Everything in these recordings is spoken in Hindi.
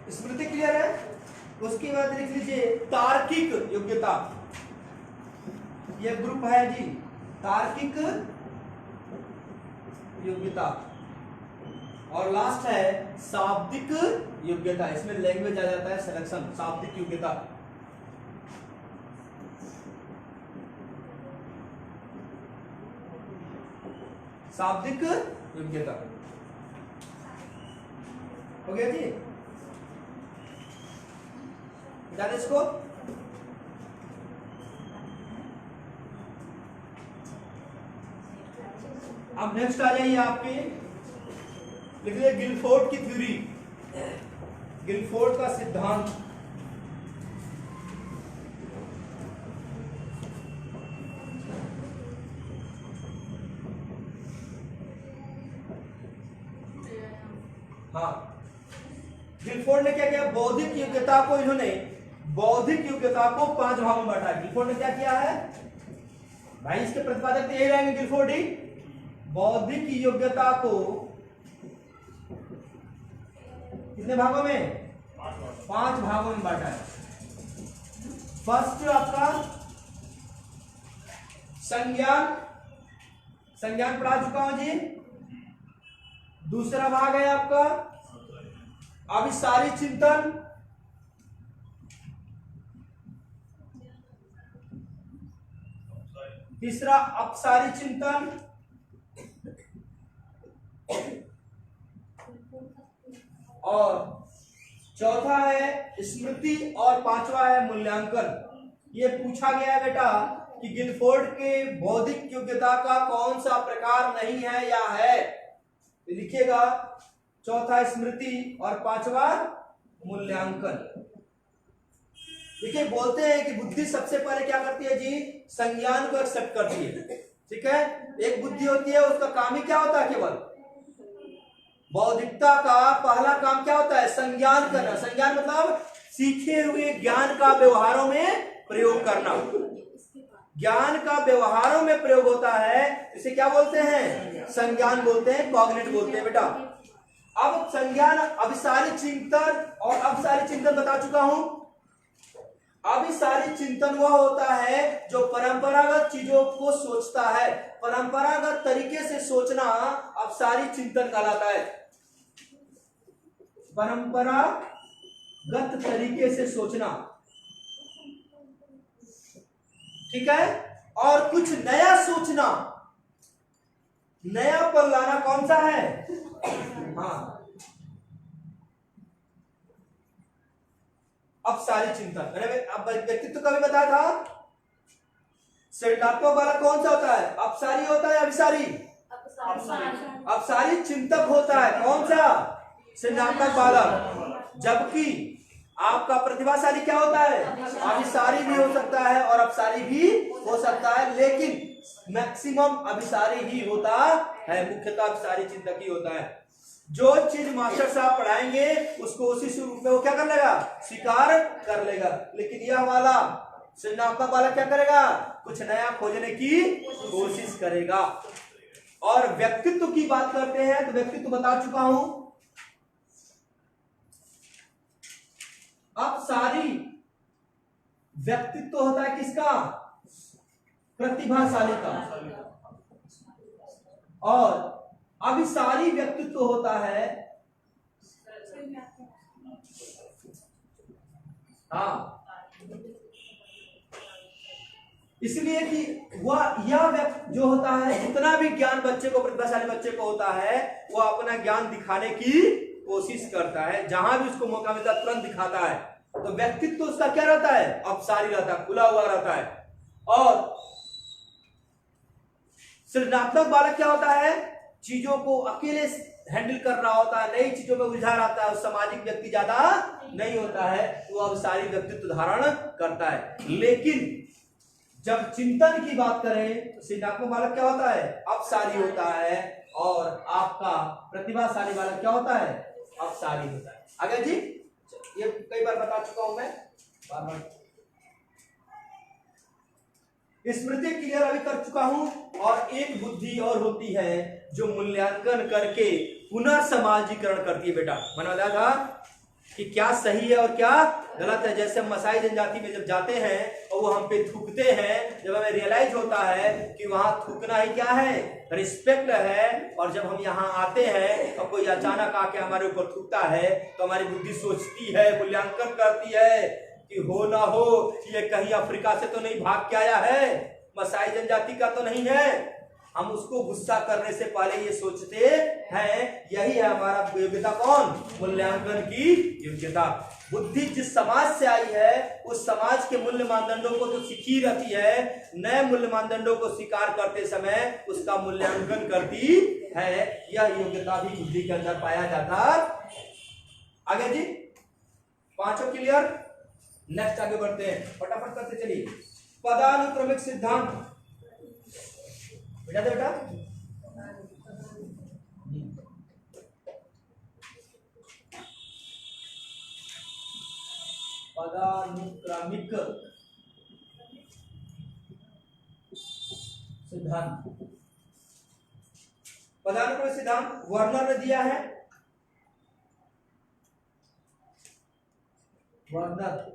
स्मृति क्लियर है? उसके बाद लिख लीजिए तार्किक योग्यता, ये ग्रुप है जी, तार्किक योग्यता। और लास्ट है शाब्दिक योग्यता, इसमें लैंग्वेज आ जाता है सिलेक्शन, शाब्दिक योग्यता। शाब्दिक योग्यता हो गया जी, जाने इसको। अब नेक्स्ट आ जाइए आपके, लिख लीजिए गिलफोर्ड की थ्योरी, गिलफोर्ड का सिद्धांत। हाँ, गिलफोर्ड ने क्या किया, बौद्धिक योग्यता को इन्होंने, बौद्धिक योग्यता को 5 भागों में बांटा। गिलफोर्ड ने क्या किया है भाई, इसके प्रतिपादक तो यही रहेंगे गिलफोर्ड ही। बौद्धिक योग्यता को कितने भागों में, 5 भागों में बांटा है। फर्स्ट आपका संज्ञान, संज्ञान पढ़ा चुका हूं जी। दूसरा भाग है आपका अभिसारी चिंतन, तीसरा अपसारी चिंतन, और चौथा है स्मृति, और 5वां है मूल्यांकन। ये पूछा गया है बेटा कि गिलफोर्ड के बौद्धिक योग्यता का कौन सा प्रकार नहीं है या है, लिखिएगा। चौथा स्मृति और 5वां मूल्यांकन। देखिए बोलते हैं कि बुद्धि सबसे पहले क्या करती है जी, संज्ञान को एक्सेप्ट करती है, ठीक है। एक बुद्धि होती है, उसका काम ही क्या होता है, केवल बौद्धिकता का पहला काम क्या होता है, संज्ञान करना। संज्ञान मतलब सीखे हुए ज्ञान का व्यवहारों में प्रयोग करना। ज्ञान का व्यवहारों में प्रयोग होता है, इसे क्या बोलते हैं, संज्ञान बोलते हैं, कॉग्निट बोलते हैं बेटा। अब संज्ञान, अभिसारी चिंतन और अपसारी चिंतन बता चुका हूं। अभिसारी चिंतन वह होता है जो परंपरागत चीजों को सोचता है, परंपरागत तरीके से सोचना अपसारी चिंतन कहलाता है। परंपरागत तरीके से सोचना, ठीक है। और कुछ नया सोचना, नया पर लाना कौन सा है, हाँ, अपसारी चिंतन। मैंने अब व्यक्तित्व का भी बताया था, सृजनात्मक वाला कौन सा होता है, अपसारी होता है, अभिसारी, अपसारी चिंतक होता है, कौन सा, सृजनात्मक वाला। जबकि आपका प्रतिभाशाली क्या होता है, अभिसारी भी हो सकता है और अपसारी भी हो सकता है, लेकिन मैक्सिमम अभिसारी ही होता है, मुख्यतः अभिसारी चिंतक ही होता है। जो चीज मास्टर साहब पढ़ाएंगे उसको उसी स्वरूप में वो क्या कर लेगा, स्वीकार कर लेगा। लेकिन यह वाला सृजनात्मक वाला क्या करेगा, कुछ नया खोजने की कोशिश करेगा। और व्यक्तित्व की बात करते हैं तो व्यक्तित्व बता चुका हूं, अब सारी व्यक्तित्व होता है किसका, प्रतिभाशाली का, और अभिसारी व्यक्तित्व होता है, हाँ, इसलिए कि वह यह व्यक्ति जो होता है, जितना भी ज्ञान बच्चे को, प्रतिभाशाली बच्चे को होता है, वह अपना ज्ञान दिखाने की कोशिश करता है, जहां भी उसको मौका मिलता है तुरंत दिखाता है। तो व्यक्तित्व उसका क्या रहता है, अपसारी रहता है, खुला हुआ रहता है। और सृजनात्मक बालक क्या होता है, चीजों को अकेले हैंडल कर रहा होता है, नई चीजों में उलझा रहता है, सामाजिक व्यक्ति ज्यादा नहीं होता है, वो अपसारी व्यक्तित्व धारण करता है। लेकिन जब चिंतन की बात करें तो सृजनात्मक बालक क्या होता है, अपसारी होता है, और आपका प्रतिभाशाली बालक क्या होता है, अपसारी होता है। आगे जी, ये कई बार बता चुका हूं मैं, बार बार। स्मृति क्लियर अभी कर चुका हूं। और एक बुद्धि और होती है जो मूल्यांकन करके पुनः समाजीकरण करती है बेटा, मैंने बताया था कि क्या सही है और क्या गलत है। जैसे हम मसाई जनजाति में जब जाते हैं और वो हम पे थूकते हैं, जब हमें रियलाइज होता है कि वहां थूकना ही क्या है, रिस्पेक्ट है। और जब हम यहाँ आते हैं और कोई अचानक आके हमारे ऊपर थूकता है तो हमारी बुद्धि सोचती है, मूल्यांकन करती है कि हो ना हो ये कहीं अफ्रीका से तो नहीं भाग के आया है, मसाई जनजाति का तो नहीं है। हम उसको गुस्सा करने से पहले ये सोचते हैं। यही है हमारा योग्यता। कौन? मूल्यांकन की योग्यता। बुद्धि जिस समाज से आई है उस समाज के मूल्य मानदंडों को तो सीखी रहती है, नए मूल्य मानदंडों को स्वीकार करते समय उसका मूल्यांकन करती है। यह योग्यता भी बुद्धि के अंदर पाया जाता। आगे जी, पांचों क्लियर। नेक्स्ट आगे बढ़ते हैं, फटाफट करते चलिए। पदानुक्रमिक सिद्धांत बेटा पदानुक्रमिक सिद्धांत। पदानुक्रमिक सिद्धांत वर्नर ने दिया है। वर्नर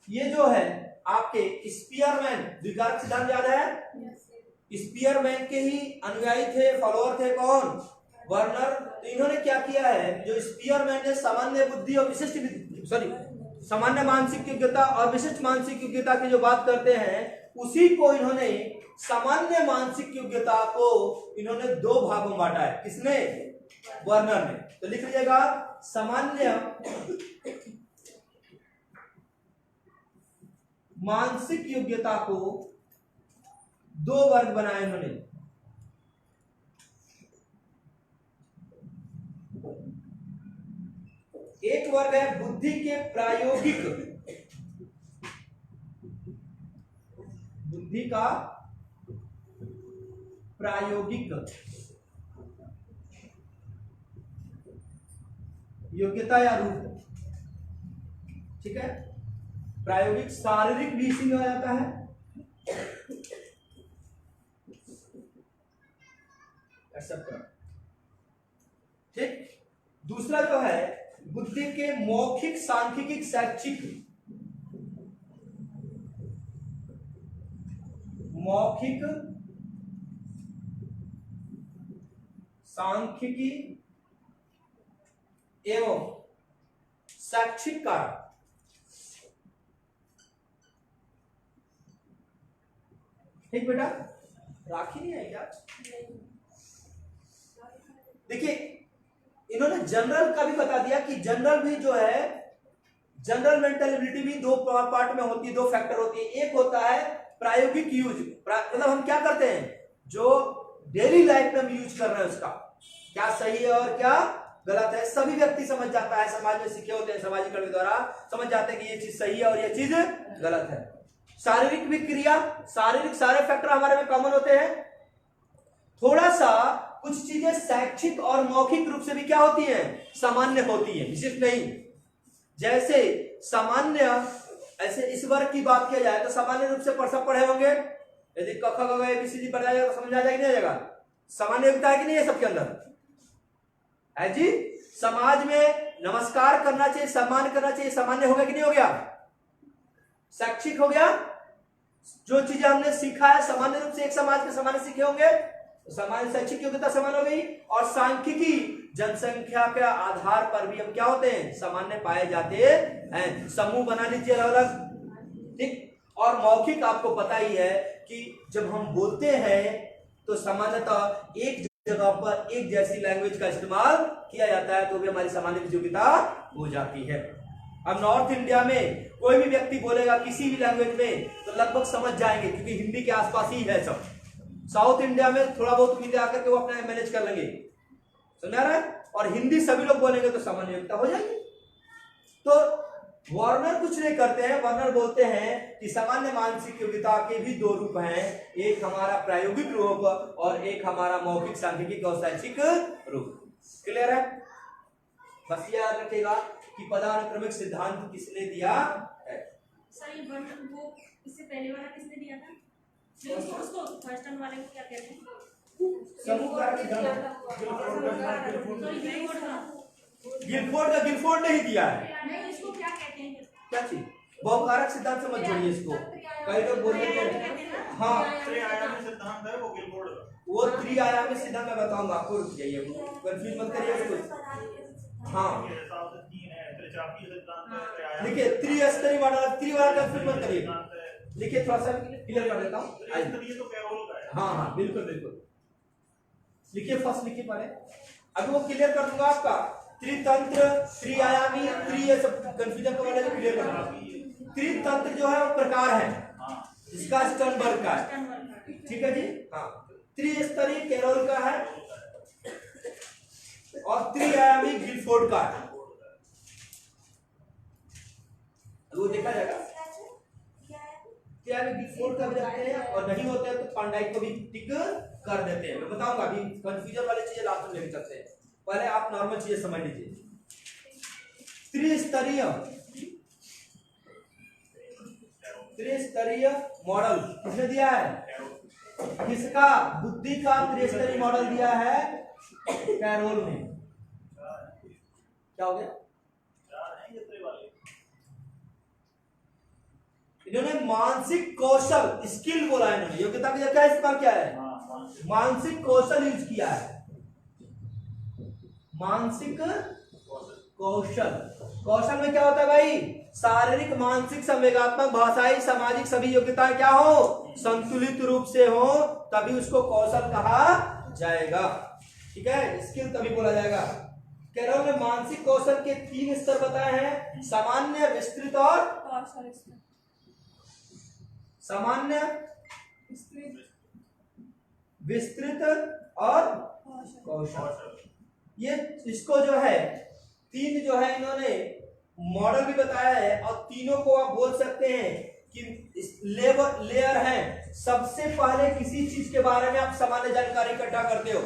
ये जो है आपके स्पीयरमैन, द्विकारक सिद्धांत याद है? स्पीयरमैन के ही अनुयायी थे, फॉलोअर थे। कौन? वर्नर। तो इन्होंने क्या किया है, जो स्पीयरमैन ने सामान्य बुद्धि और विशिष्ट सामान्य मानसिक योग्यता और विशिष्ट मानसिक योग्यता की जो बात करते हैं, उसी को इन्होंने सामान्य मानसिक योग्यता को इन्होंने दो भागों में बांटा है। किसने? वर्नर ने। तो लिख लीजिएगा, सामान्य मानसिक योग्यता को दो वर्ग बनाए इन्होंने। एक वर्ग है बुद्धि के प्रायोगिक, बुद्धि का प्रायोगिक योग्यता या रूप। ठीक है, प्रायोगिक शारीरिक भी इसी में आ जाता है। ठीक। दूसरा जो है बुद्धि के मौखिक, सांख्यिक, शैक्षिक। मौखिक, सांख्यिकी एवं शैक्षिक कारक। ठीक बेटा, राखी नहीं है क्या? देखिए, इन्होंने जनरल का भी बता दिया कि जनरल भी जो है, जनरल मेंटल एबिलिटी भी दो पार्ट में होती है, दो फैक्टर होती है। एक होता है प्रायोगिक यूज, मतलब हम क्या करते हैं, जो डेली लाइफ में हम यूज कर रहे हैं, उसका क्या सही है और क्या गलत है। सभी व्यक्ति समझ जाता है, समाज में सीखे होते हैं, सामाजिकरण द्वारा समझ जाते हैं कि ये चीज सही है और ये चीज गलत है। शारीरिक भी क्रिया, शारीरिक सारे फैक्टर हमारे में कॉमन होते हैं। थोड़ा सा कुछ चीजें शैक्षिक और मौखिक रूप से भी क्या होती हैं, सामान्य होती हैं, विशिष्ट नहीं। जैसे सामान्य, ऐसे इस वर्ग की बात किया जाए तो सामान्य रूप से सब पढ़े होंगे। यदि क ख ग ABCD पढ़ जाएगा तो समझ आ जाएगा, नहीं आ जाएगा? सामान्य योग्यता है कि नहीं है सबके अंदर? है जी। समाज में नमस्कार करना चाहिए, सम्मान करना चाहिए, सामान्य हो गया कि नहीं हो गया? शैक्षिक हो गया। जो चीजें हमने सीखा है सामान्य रूप से एक समाज के सामान्य सीखे होंगे, तो सामान्य शैक्षिक योग्यता समान हो गई। और सांख्यिकी, जनसंख्या के आधार पर भी हम क्या होते हैं, सामान्य पाए जाते हैं। समूह बना लीजिए अलग अलग। ठीक। और मौखिक आपको पता ही है कि जब हम बोलते हैं तो सामान्यतः एक जगह पर एक जैसी लैंग्वेज का इस्तेमाल किया जाता है, तो भी हमारी सामान्य योग्यता हो जाती है। अब नॉर्थ इंडिया में कोई भी व्यक्ति बोलेगा किसी भी लैंग्वेज में तो लगभग समझ जाएंगे, क्योंकि हिंदी के आसपास ही है सब। साउथ इंडिया में थोड़ा बहुत हिंदी आकर के वो अपना मैनेज कर लेंगे, समझ रहा है? और हिंदी सभी लोग बोलेंगे तो सामान्य योग्यता हो जाएगी। तो वार्नर कुछ नहीं करते हैं, वार्नर बोलते हैं कि सामान्य मानसिक योग्यता के भी दो रूप हैं, एक हमारा प्रायोगिक रूप और एक हमारा मौखिक, सांख्यिक और शैक्षिक रूप। क्लियर है? बस याद रखिएगा कि पदानुक्रमिक सिद्धांत किसने दिया है। सही वर्णन वो इससे पहले वाला किसने दिया था? उसको फर्स्ट टर्म वाले को क्या कहते हैं? समूह कारक सिद्धांत। गिलफोर्ड का गिलफोर्ड नहीं दिया है। नहीं, इसको क्या कहते हैं? क्या चीज? बहुकारक सिद्धांत से मत जोड़िए इसको। कई लोग बोल देते हैं हाँ त्रिआयामी सिद्धांत है वो गिलफोर्ड का। वो त्रिआयामी सिद्धांत मैं बताऊंगा आपको, रुक जाइए, कंफ्यूज मत करिए इसको। हाँ मेरे हिसाब से तीन है, त्रिचापीय सिद्धांत है, त्रिआयामी देखिए त्रिस्तरीय मॉडल, त्रिवार कंफ्यूज मत करिए। सिद्धांत है। देखिए थोड़ा सा क्लियर कर देता हूँ। त्रिस्तरीय तो कैरोल का है। हाँ हाँ बिल्कुल बिल्कुल, लिखिए फर्स्ट लिखिए पहले, अभी वो क्लियर कर दूंगा आपका। त्रितंत्र, त्रिआयामी, ये सब कंफ्यूजन को वाले क्लियर कर दूंगा। त्रितंत्र जो है वो प्रकार है, हाँ इसका स्टर्नबर्ग का है, ठीक है जी। हाँ त्रिस्तरीय कैरोल का है और त्रिआयामी गिलफोर्ड का है, वो देखा जाएगा। त्रिआयामी गिलफोर्ड का भी रखते हैं और नहीं होते हैं तो थॉर्नडाइक को भी टिक कर देते हैं। मैं बताऊंगा, अभी कंफ्यूजन वाली चीजें लास्ट में लेके चलते हैं, पहले आप नॉर्मल चीजें समझ लीजिए। त्रिस्तरीय मॉडल किसने दिया है? किसका? बुद्धि का त्रिस्तरीय मॉडल दिया है कैरोल ने। क्या हो गया? चार हैं ये त्रिवाले। इन्होंने मानसिक कौशल, स्किल बोला है इन्होंने, योग्यता का क्या इस्तेमाल किया है? मानसिक कौशल यूज किया है। मानसिक कौशल, कौशल में क्या होता है भाई? शारीरिक, मानसिक, संवेगात्मक, भाषाई, सामाजिक सभी योग्यताएं क्या हो? संतुलित रूप से हो, तभी उसको कौशल कहा जाएगा, ठीक है, स्किल तभी बोला जाएगा। कैरोल ने मानसिक कौशल के 3 स्तर बताए हैं, सामान्य, विस्तृत और सामान्य, विस्तृत और कौशल। ये इसको जो है 3 जो है इन्होंने मॉडल भी बताया है और तीनों को आप बोल सकते हैं कि लेयर है। सबसे पहले किसी चीज के बारे में आप सामान्य जानकारी इकट्ठा करते हो।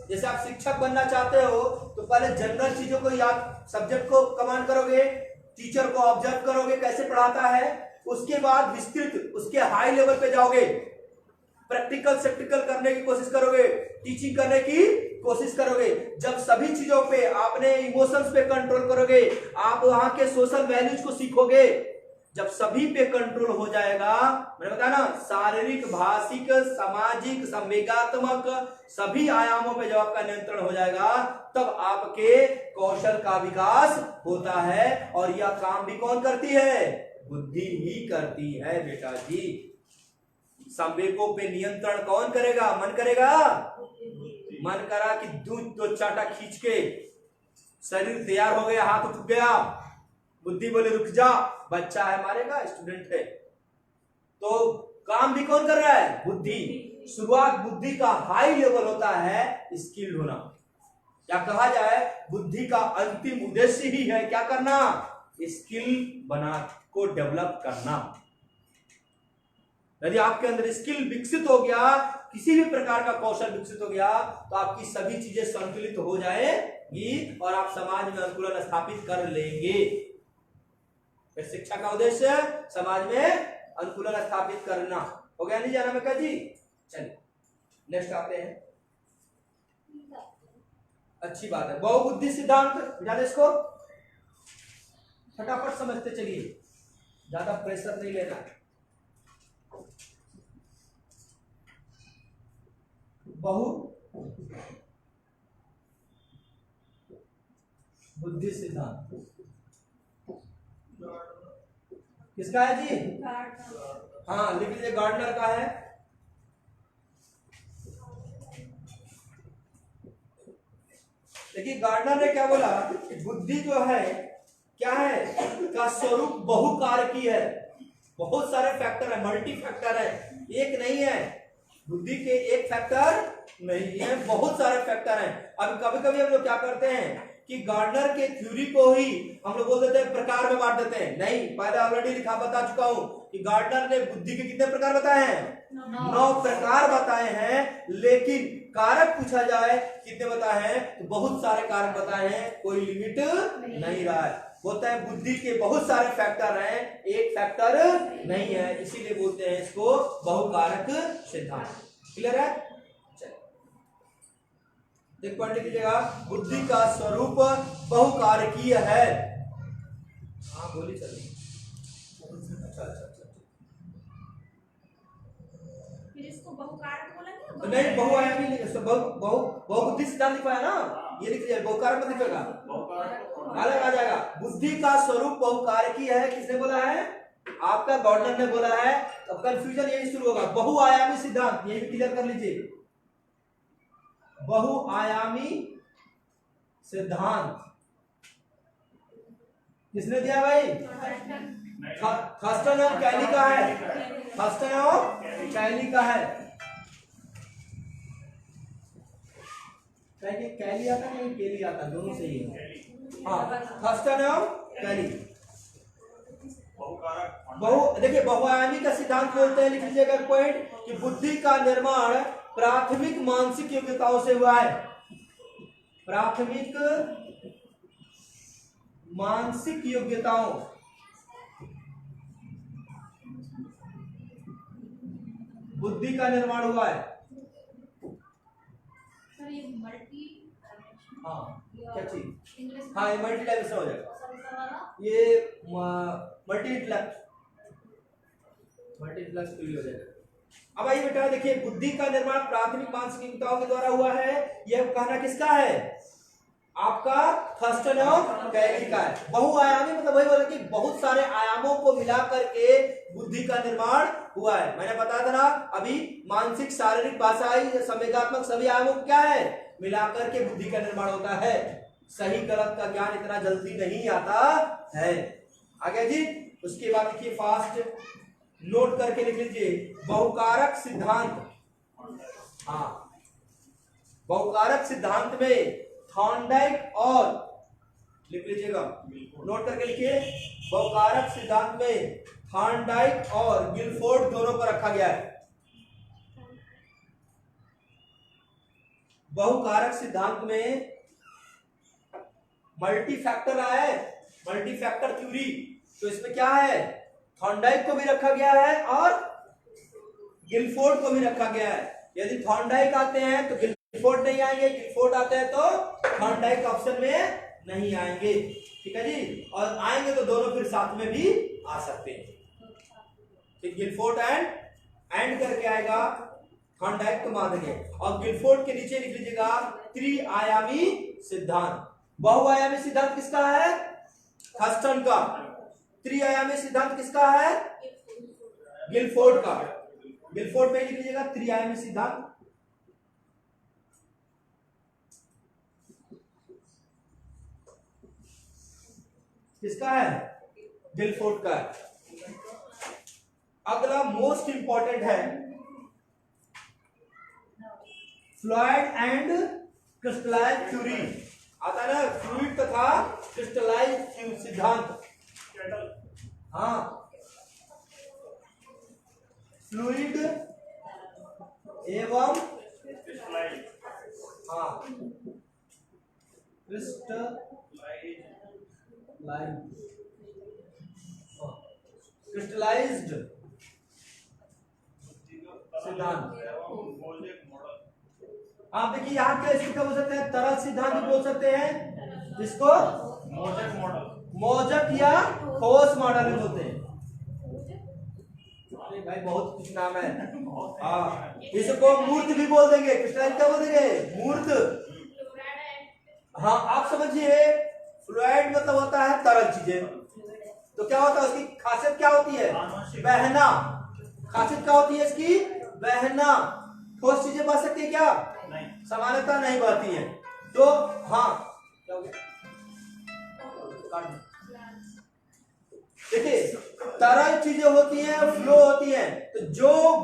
जैसे आप शिक्षक बनना चाहते हो तो पहले जनरल चीजों को याद, सब्जेक्ट को कमांड करोगे, टीचर को ऑब्जर्व करोगे कैसे पढ़ाता है, उसके बाद विस्तृत, उसके हाई लेवल पे जाओगे, प्रैक्टिकल सेक्टिकल करने की कोशिश करोगे, टीचिंग करने की कोशिश करोगे। जब सभी चीजों पे आपने इमोशंस पे कंट्रोल करोगे, आप वहां के सोशल वैल्यूज को सीखोगे। जब सभी पे कंट्रोल हो जाएगा, मैंने बताया ना, शारीरिक, भाषिक, सामाजिक, संवेगात्मक सभी आयामों पे जब आपका नियंत्रण हो जाएगा, तब आपके कौशल का विकास होता है। और यह काम भी कौन करती है? बुद्धि ही करती है बेटा जी। संवेगों पे नियंत्रण कौन करेगा? मन करेगा। मन करा कि दूध तो चाटा खींच के शरीर तैयार हो गया, हाथ उठ गया, बुद्धि बोले रुक जा, बच्चा है, मारेगा, स्टूडेंट है, तो काम भी कौन कर रहा है? बुद्धि। शुरुआत बुद्धि का हाई लेवल होता है स्किल्ड होना, या कहा जाए बुद्धि का अंतिम उद्देश्य ही है क्या करना? स्किल बना को डेवलप करना। यदि आपके अंदर स्किल विकसित हो गया, किसी भी प्रकार का कौशल विकसित हो गया, तो आपकी सभी चीजें संतुलित हो जाएगी और आप समाज में अनुकूलन स्थापित कर लेंगे। फिर शिक्षा का उद्देश्य समाज में अनुकूलन स्थापित करना। हो गया नहीं जाना में का जी? चलिए नेक्स्ट आते हैं। अच्छी बात है, बहुबुद्धि सिद्धांत जाने इसको फटाफट समझते चलिए, ज्यादा प्रेशर नहीं लेना। बहुबुद्धि सिद्धांत किसका है जी? हाँ लिख लीजिए, गार्डनर का है। देखिए गार्डनर ने क्या बोला कि बुद्धि जो है क्या है का स्वरूप बहुकारकी है। बहुत सारे फैक्टर है, मल्टी फैक्टर है, एक नहीं है। बुद्धि के एक फैक्टर नहीं है, बहुत सारे फैक्टर हैं। अब कभी कभी हम लोग क्या करते हैं कि गार्डनर के थ्योरी को ही हम लोग बोल देते हैं प्रकार में बांट देते हैं। नहीं, पहले ऑलरेडी लिखा बता चुका हूं कि गार्डनर ने बुद्धि के कितने प्रकार बताए हैं? 9 प्रकार बताए हैं। लेकिन कारक पूछा जाए कितने बताए हैं, तो बहुत सारे कारक बताए हैं, कोई लिमिट नहीं रहा है। होता है बुद्धि के बहुत सारे फैक्टर हैं, एक फैक्टर नहीं है, इसीलिए बोलते हैं इसको बहुकारक सिद्धांत। क्लियर है? एक पॉइंट लिख लीजिएगा, बुद्धि का स्वरूप बहुकारकीय है। हाँ बोली चलिए। अच्छा अच्छा अच्छा। फिर इसको बहुकारक बोला क्या? तो नहीं, बहुआयामी नहीं, बहुबुद्धि सिद्धांत लिखवाया ना, ये लिख लीजिए, बहुकारक मत लिखिएगा, अलग आ जाएगा। बुद्धि का स्वरूप बहुकारकीय है, किसने बोला है? आपका गवर्नर ने बोला है। अब कंफ्यूजन यही शुरू होगा। बहुआयामी सिद्धांत, ये भी क्लियर कर लीजिए। बहुआयामी सिद्धांत किसने दिया भाई? थर्स्टन और कैली का है। थर्स्टन और कैली का है। कैली आता है, केली आता है, दोनों सही है। हाँ, थर्स्टन और कैली। देखिए, बहुआयामी का सिद्धांत बोलते हैं, लिख लीजिएगा पॉइंट, कि बुद्धि का निर्माण प्राथमिक मानसिक योग्यताओं से हुआ है। प्राथमिक मानसिक योग्यताओं, बुद्धि का निर्माण हुआ है। सर ये मल्टी, हाँ क्या चीज? इंग्लिश हाँ, ये मल्टी डायमेंशन हो जाएगा, ये मल्टी इंटेलेक्ट हो जाएगा। अब आइए बेटा, देखिए, बुद्धि का निर्माण प्राथमिक मानसिक योग्यताओं के द्वारा हुआ है। यह कहना किसका है? आपका थर्स्टन और कैली का है। बहुआयामी मतलब वही बोला कि बहुत सारे आयामों को मिला करके बुद्धि का निर्माण हुआ है। मैंने बताया था ना अभी, मानसिक, शारीरिक, भाषाई, संवेगात्मक सभी आयामों को क्या है, मिलाकर के बुद्धि का निर्माण होता है। सही गलत का ज्ञान इतना जल्दी नहीं आता है। आगे जी, उसके बाद देखिए, फास्ट नोट करके लिख लीजिए, बहुकारक सिद्धांत। हाँ, बहुकारक सिद्धांत में थॉर्नडाइक और, लिख लीजिएगा, नोट करके लिखिए, बहुकारक सिद्धांत में थॉर्नडाइक और गिलफोर्ड दोनों को रखा गया है। बहुकारक सिद्धांत में मल्टी फैक्टर आया है, मल्टी फैक्टर थ्योरी। तो इसमें क्या है, थॉर्नडाइक को भी रखा गया है और गिलफोर्ड को भी रखा गया है। यदि थॉर्नडाइक आते हैं तो गिलफोर्ड नहीं आएंगे, गिलफोर्ड आते हैं तो थॉर्नडाइक ऑप्शन में नहीं आएंगे। ठीक है जी, और आएंगे तो दोनों फिर साथ में भी आ सकते हैं। ठीक, गिलफोर्ड एंड करके आएगा, थॉर्नडाइक को मान देंगे। और गिलफोर्ड के नीचे लिख लीजिएगा त्रिआयामी सिद्धांत। बहुआयामी सिद्धांत किसका है? थर्स्टन का। त्रिआयामी सिद्धांत किसका है? गिलफोर्ड का। गिलफोर्ड में लिख लीजिएगा त्रिआयामी सिद्धांत। किसका है? गिलफोर्ड का है। अगला मोस्ट इंपॉर्टेंट है फ्लूइड एंड क्रिस्टलाइज थ्योरी। आता है ना, फ्लूइड तथा क्रिस्टलाइज सिद्धांत। हाँ, फ्लूइड एवं हाँ क्रिस्टलाइज्ड सिद्धांत। आप देखिए, यहाँ क्या इसको क्या बोल सकते हैं? तरल सिद्धांत भी बोल सकते हैं, जिसको मोजक या ठोस मॉडल भी बोलते हैं। भाई बहुत कुछ नाम है। हाँ, इसको मूर्त भी बोल देंगे। क्रिस्टलाइज क्या बोल देंगे? मूर्त। हाँ, आप समझिए, फ्लूइड मतलब होता है तरल चीजें। तो क्या होता है, उसकी खासियत क्या होती है? बहना। खासियत क्या होती है इसकी? बहना। ठोस चीजें बह सकती है क्या? नहीं, समानता नहीं बहती है। तो हाँ, क्या हो गया? देखिए, तरल चीजें होती हैं, फ्लो होती हैं, तो जो